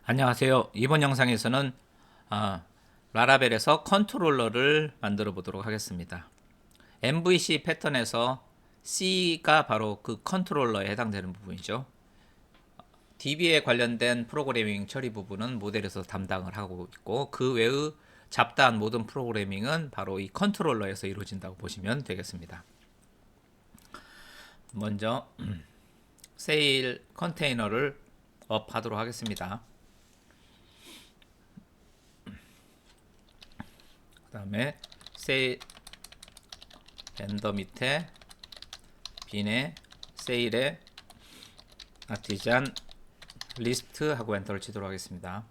안녕하세요. 이번 영상에서는 라라벨에서 컨트롤러를 만들어 보도록 하겠습니다. MVC 패턴에서 C가 바로 그 컨트롤러에 해당되는 부분이죠. DB에 관련된 프로그래밍 처리 부분은 모델에서 담당을 하고 있고, 그 외의 잡다한 모든 프로그래밍은 바로 이 컨트롤러에서 이루어진다고 보시면 되겠습니다. 먼저 세일 컨테이너를 업 하도록 하겠습니다. 그 다음에 세일 밴더 밑에 빈에 세일에 아티잔 리스트 하고 엔터를 치도록 하겠습니다.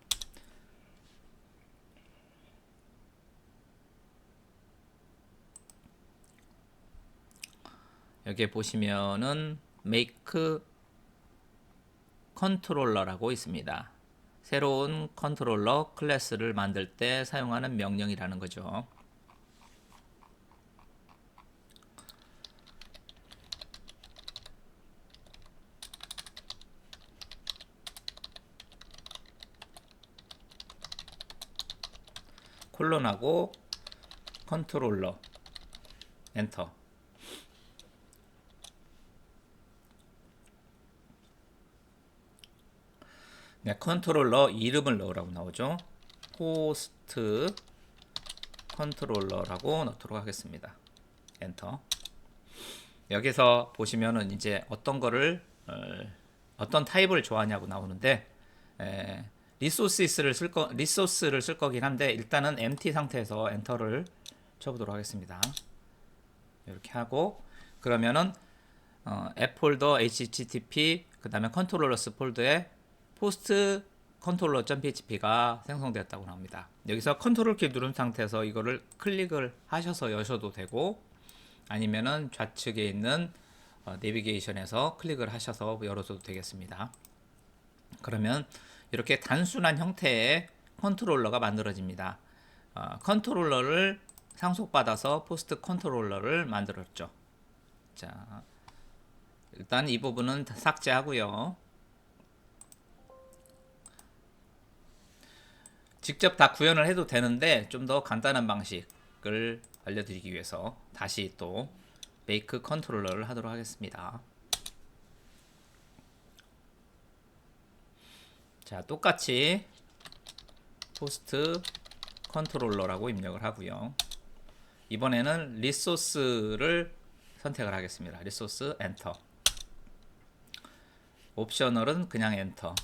여기에 보시면은 make 컨트롤러라고 있습니다. 새로운 컨트롤러 클래스를 만들 때 사용하는 명령이라는 거죠. 콜론하고 컨트롤러 엔터. 네, 컨트롤러 이름을 넣으라고 나오죠. 호스트 컨트롤러라고 넣도록 하겠습니다. 엔터. 여기서 보시면은 이제 어떤 거를 어떤 타입을 좋아하냐고 나오는데, 리소스를 쓸 거긴 한데 일단은 empty 상태에서 엔터를 쳐보도록 하겠습니다. 이렇게 하고 그러면은 앱 폴더 http 그 다음에 컨트롤러스 폴더에 포스트 컨트롤러.php가 생성되었다고 나옵니다. 여기서 컨트롤 키 누른 상태에서 이거를 클릭을 하셔서 여셔도 되고, 아니면은 좌측에 있는 내비게이션에서 클릭을 하셔서 열어줘도 되겠습니다. 그러면 이렇게 단순한 형태의 컨트롤러가 만들어집니다. 컨트롤러를 상속받아서 포스트 컨트롤러를 만들었죠. 자, 일단 이 부분은 다 삭제하고요. 직접 다 구현을 해도 되는데 좀 더 간단한 방식을 알려드리기 위해서 다시 또 make 컨트롤러를 하도록 하겠습니다. 자, 똑같이 포스트 컨트롤러라고 입력을 하고요. 이번에는 리소스를 선택을 하겠습니다. 리소스 엔터. 옵셔널은 그냥 엔터.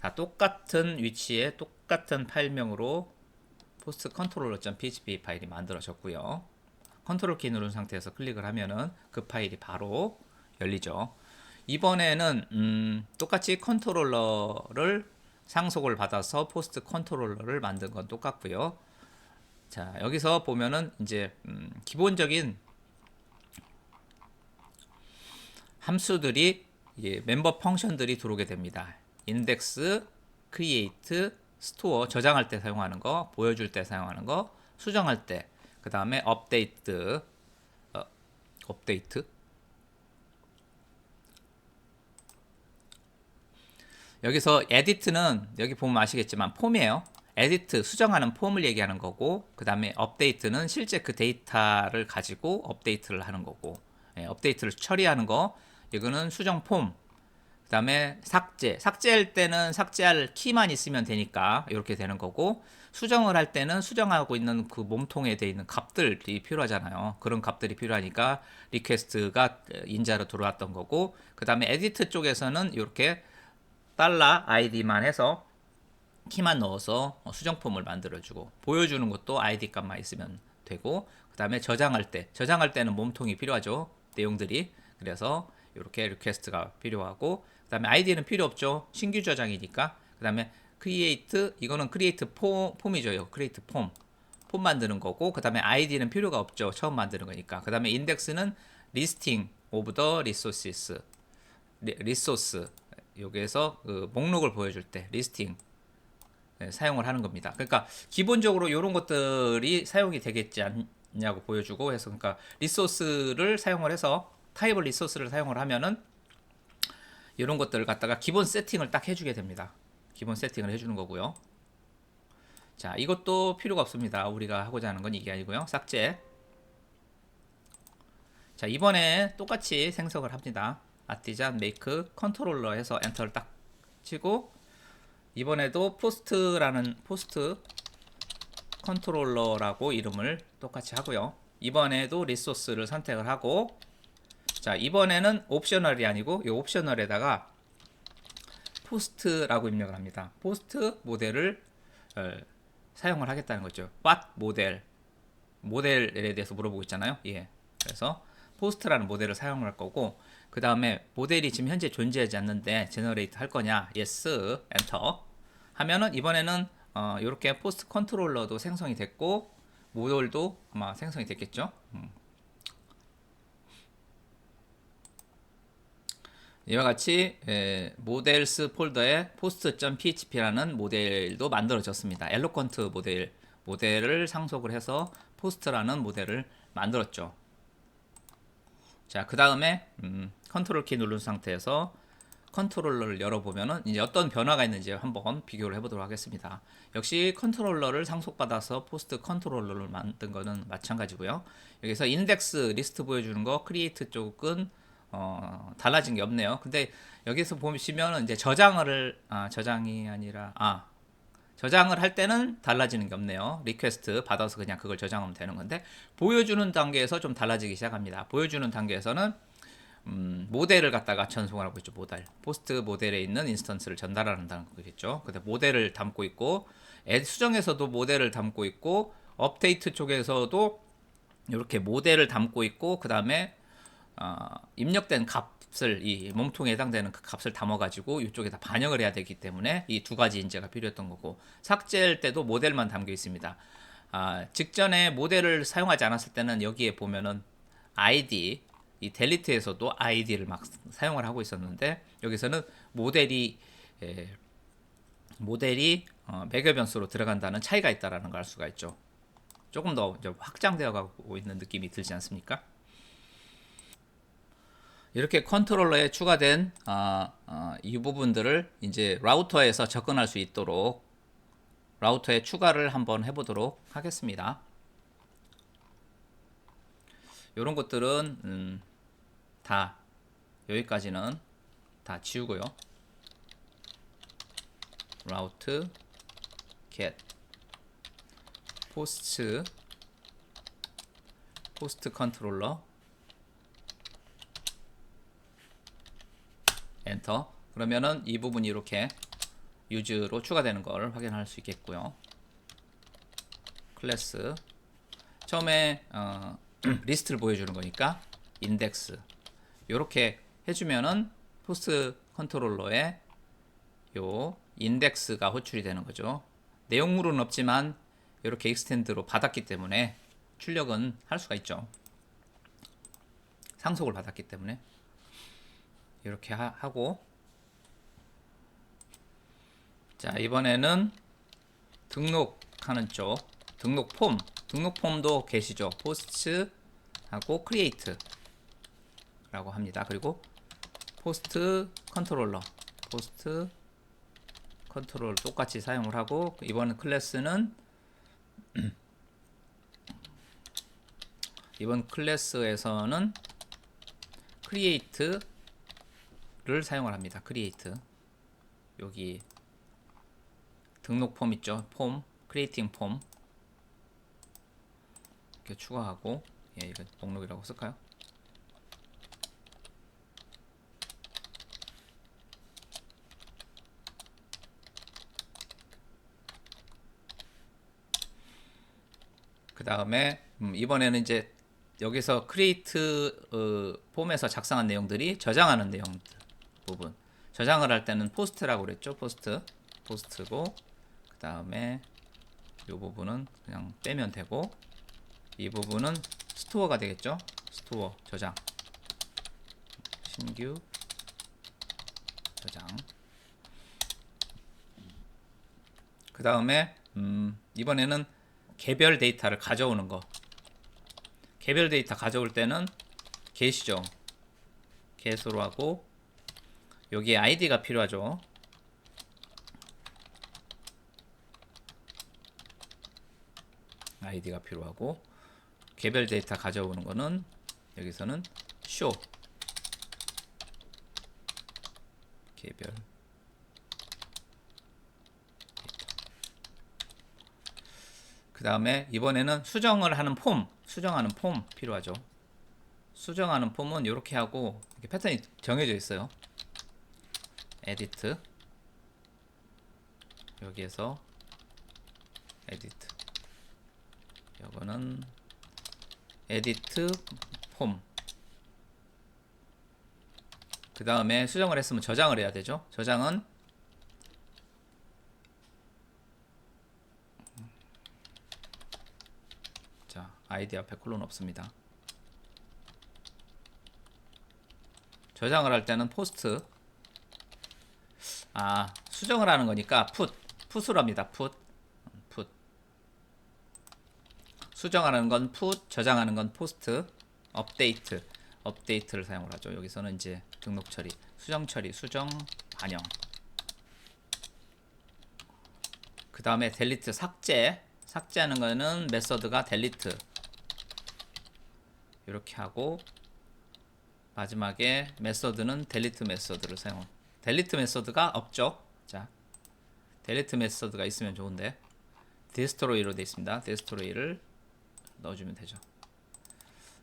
자, 똑같은 위치에 똑같은 파일명으로 포스트 컨트롤러.php 파일이 만들어졌고요. 컨트롤 키 누른 상태에서 클릭을 하면은 그 파일이 바로 열리죠. 이번에는 똑같이 컨트롤러를 상속을 받아서 포스트 컨트롤러를 만든 건 똑같고요. 자, 여기서 보면은 이제 기본적인 함수들이 멤버 펑션들이 들어오게 됩니다. 인덱스, 크리에이트, 스토어 저장할 때 사용하는 거, 보여줄 때 사용하는 거, 수정할 때, 그 다음에 업데이트, 업데이트. 여기서 에디트는 여기 보면 아시겠지만 폼이에요. 에디트 수정하는 폼을 얘기하는 거고, 그 다음에 업데이트는 실제 그 데이터를 가지고 업데이트를 하는 거고, 업데이트를 처리하는 거, 이거는 수정 폼. 그 다음에 삭제할 때는 삭제할 키만 있으면 되니까 이렇게 되는 거고, 수정을 할 때는 수정하고 있는 그 몸통에 돼 있는 값들이 필요하잖아요. 그런 값들이 필요하니까 리퀘스트가 인자로 들어왔던 거고, 그 다음에 에디트 쪽에서는 이렇게 달러 id만 해서 키만 넣어서 수정 폼을 만들어주고, 보여주는 것도 id 값만 있으면 되고, 그 다음에 저장할 때는 몸통이 필요하죠. 내용들이. 그래서 이렇게 리퀘스트가 필요하고, 그 다음에 id는 필요 없죠. 신규 저장이니까. 그 다음에 create, 이거는 create 폼이죠. create 폼 만드는 거고, 그 다음에 id는 필요가 없죠. 처음 만드는 거니까. 그 다음에 index는 listing of the resources, 리소스, 여기에서 그 목록을 보여줄 때 리스팅 사용을 하는 겁니다. 그러니까 기본적으로 이런 것들이 사용이 되겠지 않냐고 보여주고 해서, 그러니까 리소스를 사용을 해서 타입을 리소스를 사용을 하면은 이런 것들을 갖다가 기본 세팅을 딱 해주게 됩니다. 기본 세팅을 해주는 거고요. 자, 이것도 필요가 없습니다. 우리가 하고자 하는 건 이게 아니고요. 삭제. 자, 이번에 똑같이 생성을 합니다. 아티잔 메이크 컨트롤러 해서 엔터를 딱 치고, 이번에도 포스트 컨트롤러라고 이름을 똑같이 하고요. 이번에도 리소스를 선택을 하고, 자, 이번에는 옵셔널이 아니고 이 옵셔널에다가 포스트라고 입력을 합니다. 포스트 모델을 사용을 하겠다는 거죠. what 모델에 대해서 물어보고 있잖아요. 예. 그래서 포스트라는 모델을 사용할 거고, 그 다음에 모델이 지금 현재 존재하지 않는데 제너레이트 할 거냐? yes, 엔터 하면은 이번에는 이렇게 포스트 컨트롤러도 생성이 됐고 모델도 아마 생성이 됐겠죠. 이와 같이 모델스 폴더에 post.php라는 모델도 만들어졌습니다. 엘로퀀트 모델을 상속을 해서 포스트라는 모델을 만들었죠. 자, 그 다음에 컨트롤 키 누른 상태에서 컨트롤러를 열어보면은 이제 어떤 변화가 있는지 한번 비교를 해보도록 하겠습니다. 역시 컨트롤러를 상속받아서 포스트 컨트롤러를 만든 거는 마찬가지고요. 여기서 인덱스 리스트 보여주는 거 크리에이트 쪽은 달라진 게 없네요. 근데 여기서 보시면은 이제 저장을 할 때는 달라지는 게 없네요. 리퀘스트 받아서 그냥 그걸 저장하면 되는 건데, 보여주는 단계에서 좀 달라지기 시작합니다. 보여주는 단계에서는 모델을 갖다가 전송을 하고 있죠. 포스트 모델에 있는 인스턴스를 전달한다는 거겠죠. 근데 모델을 담고 있고, 수정에서도 모델을 담고 있고, 업데이트 쪽에서도 이렇게 모델을 담고 있고, 그 다음에 입력된 값을, 이 몸통에 해당되는 그 값을 담아가지고 이쪽에다 반영을 해야 되기 때문에 이 두 가지 인재가 필요했던 거고, 삭제할 때도 모델만 담겨 있습니다. 직전에 모델을 사용하지 않았을 때는 여기에 보면은 id, 이 델리트에서도 id를 막 사용을 하고 있었는데, 여기서는 모델이 매개 변수로 들어간다는 차이가 있다라는 걸 알 수가 있죠. 조금 더 확장되어 가고 있는 느낌이 들지 않습니까? 이렇게 컨트롤러에 추가된 이 부분들을 이제 라우터에서 접근할 수 있도록 라우터에 추가를 한번 해보도록 하겠습니다. 이런 것들은 다 여기까지는 다 지우고요. 라우트 get 포스트 컨트롤러 엔터. 그러면은 이 부분이 이렇게 유즈로 추가되는 걸 확인할 수 있겠고요. 클래스 처음에 리스트를 보여주는 거니까 인덱스 이렇게 해주면은 포스트 컨트롤러에 요 인덱스가 호출이 되는 거죠. 내용물은 없지만 이렇게 익스텐드로 받았기 때문에 출력은 할 수가 있죠. 상속을 받았기 때문에 이렇게 하고, 자, 이번에는 등록하는 쪽 등록 폼도 계시죠. 포스트 하고 크리에이트 라고 합니다. 그리고 포스트 컨트롤러 똑같이 사용을 하고, 이번 클래스는 이번 클래스에서는 크리에이트를 사용을 합니다. 크리에이트 여기 등록 폼 있죠. 크리에이팅 폼 이렇게 추가하고, 이거 목록이라고 쓸까요? 그 다음에 이번에는 이제 여기서 크리에이트 폼에서 작성한 내용들이 저장하는 내용들 부분, 저장을 할 때는 포스트라고 그랬죠. 포스트고, 그 다음에 이 부분은 그냥 빼면 되고, 이 부분은 스토어가 되겠죠. 스토어 저장, 신규 저장. 그 다음에 이번에는 개별 데이터를 가져오는 거. 개별 데이터 가져올 때는 get이죠. get으로 하고, 여기에 id가 필요하죠. 아이디가 필요하고, 개별 데이터 가져오는 거는 여기서는 show 개별. 그 다음에 이번에는 수정하는 폼 필요하죠. 수정하는 폼은 이렇게 하고, 이렇게 패턴이 정해져 있어요. 에디트, 여기에서 에디트, 이거는 에디트 폼. 그 다음에 수정을 했으면 저장을 해야 되죠. 저장은 자, 아이디 앞에 콜론 없습니다. 저장을 할 때는 포스트, 수정을 하는 거니까 풋으로 합니다. 풋. 수정하는 건 풋, 저장하는 건 포스트. 업데이트를 사용을 하죠. 여기서는 이제 등록 처리, 수정 처리, 수정 반영. 그 다음에 델리트, 삭제하는 거는 메서드가 델리트 이렇게 하고, 마지막에 메서드는 델리트 메서드를 사용. 델리트 메서드가 없죠. 자, 델리트 메서드가 있으면 좋은데, 데스트로이로 되어 있습니다. 데스트로이를 넣어주면 되죠.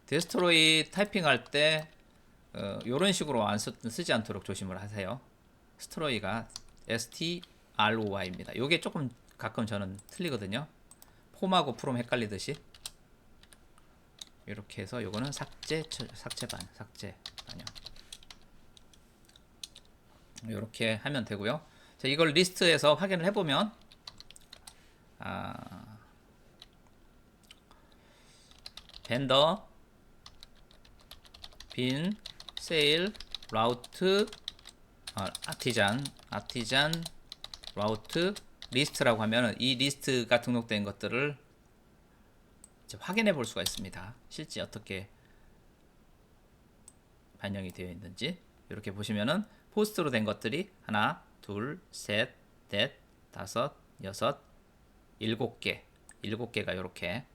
데스트로이 타이핑할 때 이런 식으로 쓰지 않도록 조심을 하세요. 스트로이가 STROY입니다. 이게 조금 가끔 저는 틀리거든요. 폼하고 프롬 헷갈리듯이. 이렇게 해서 요거는 삭제 반영. 이렇게 하면 되고요. 자, 이걸 리스트에서 확인을 해보면 벤더, 빈, 세일, 라우트, 아티잔, 라우트, 리스트라고 하면은 이 리스트가 등록된 것들을 이제 확인해 볼 수가 있습니다. 실제 어떻게 반영이 되어 있는지. 이렇게 보시면은 포스트로 된 것들이 하나, 둘, 셋, 넷, 다섯, 여섯, 일곱 개가 이렇게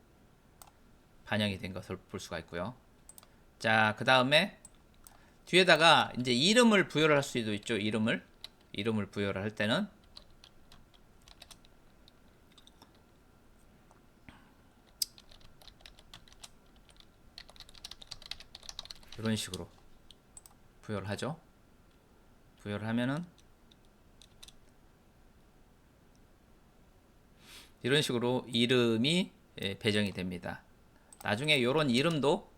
반영이 된 것을 볼 수가 있고요. 자, 그 다음에 뒤에다가 이제 이름을 부여를 할 수도 있죠. 이름을 부여를 할 때는 이런 식으로 부여를 하죠. 부여를 하면은 이런 식으로 이름이 배정이 됩니다. 나중에 이런 이름도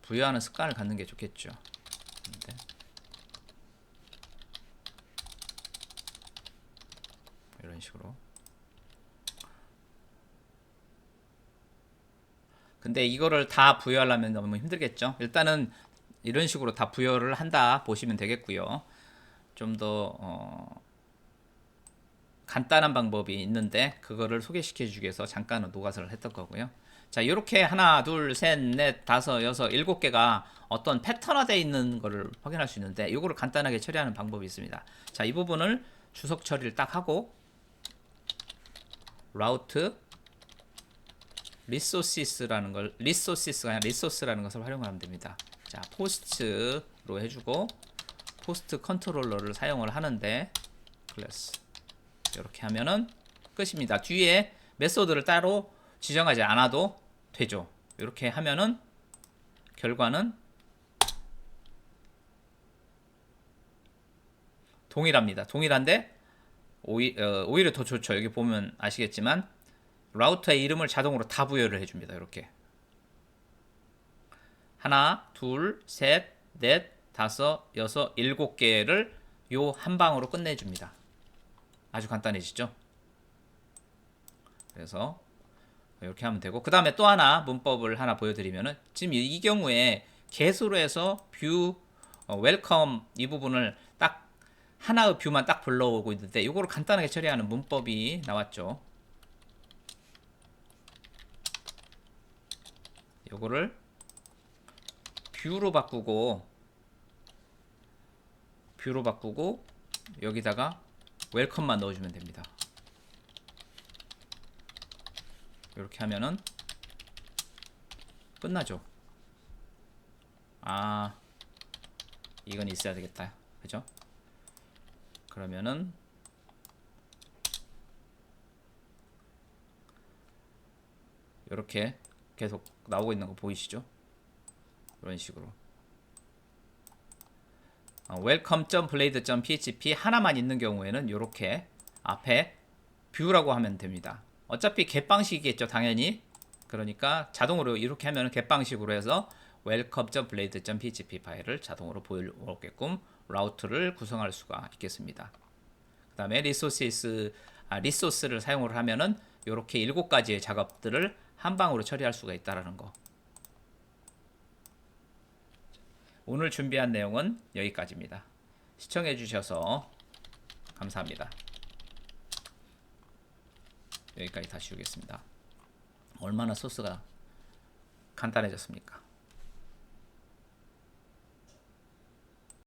부여하는 습관을 갖는 게 좋겠죠. 이런 식으로. 근데 이거를 다 부여하려면 너무 힘들겠죠. 일단은 이런 식으로 다 부여를 한다 보시면 되겠고요. 좀 더 간단한 방법이 있는데 그거를 소개시켜 주기 위해서 잠깐은 노가서를 했던 거고요. 자, 이렇게 하나, 둘, 셋, 넷, 다섯, 여섯, 일곱 개가 어떤 패턴화되어 있는 거를 확인할 수 있는데, 이거를 간단하게 처리하는 방법이 있습니다. 자, 이 부분을 주석 처리를 딱 하고 라우트 리소시스라는 리소스라는 것을 활용하면 됩니다. 자, 포스트로 해주고 포스트 컨트롤러를 사용을 하는데 클래스 이렇게 하면은 끝입니다. 뒤에 메소드를 따로 지정하지 않아도 되죠. 이렇게 하면은 결과는 동일합니다. 동일한데 오히려 더 좋죠. 여기 보면 아시겠지만 라우터의 이름을 자동으로 다 부여를 해줍니다. 이렇게 하나, 둘, 셋, 넷, 다섯, 여섯, 일곱 개를 요 한 방으로 끝내줍니다. 아주 간단해지죠. 그래서 이렇게 하면 되고, 그 다음에 또 하나 문법을 하나 보여드리면은 지금 이 경우에 개수로 해서 뷰 웰컴 이 부분을 딱 하나의 뷰만 딱 불러오고 있는데, 이거를 간단하게 처리하는 문법이 나왔죠. 요거를 뷰로 바꾸고 여기다가 웰컴만 넣어주면 됩니다. 이렇게 하면은 끝나죠. 아, 이건 있어야 되겠다. 그죠? 그러면은 이렇게 계속 나오고 있는 거 보이시죠? 이런 식으로 welcome.blade.php 하나만 있는 경우에는 이렇게 앞에 뷰라고 하면 됩니다. 어차피 겟방식이겠죠, 당연히. 그러니까 자동으로 이렇게 하면 겟방식으로 해서 welcome.blade.php 파일을 자동으로 보여오게끔 라우트를 구성할 수가 있겠습니다. 그 다음에 리소스를 사용을 하면은 이렇게 7가지의 작업들을 한 방으로 처리할 수가 있다는 거. 오늘 준비한 내용은 여기까지입니다. 시청해 주셔서 감사합니다. 여기까지 다시 오겠습니다. 얼마나 소스가 간단해졌습니까?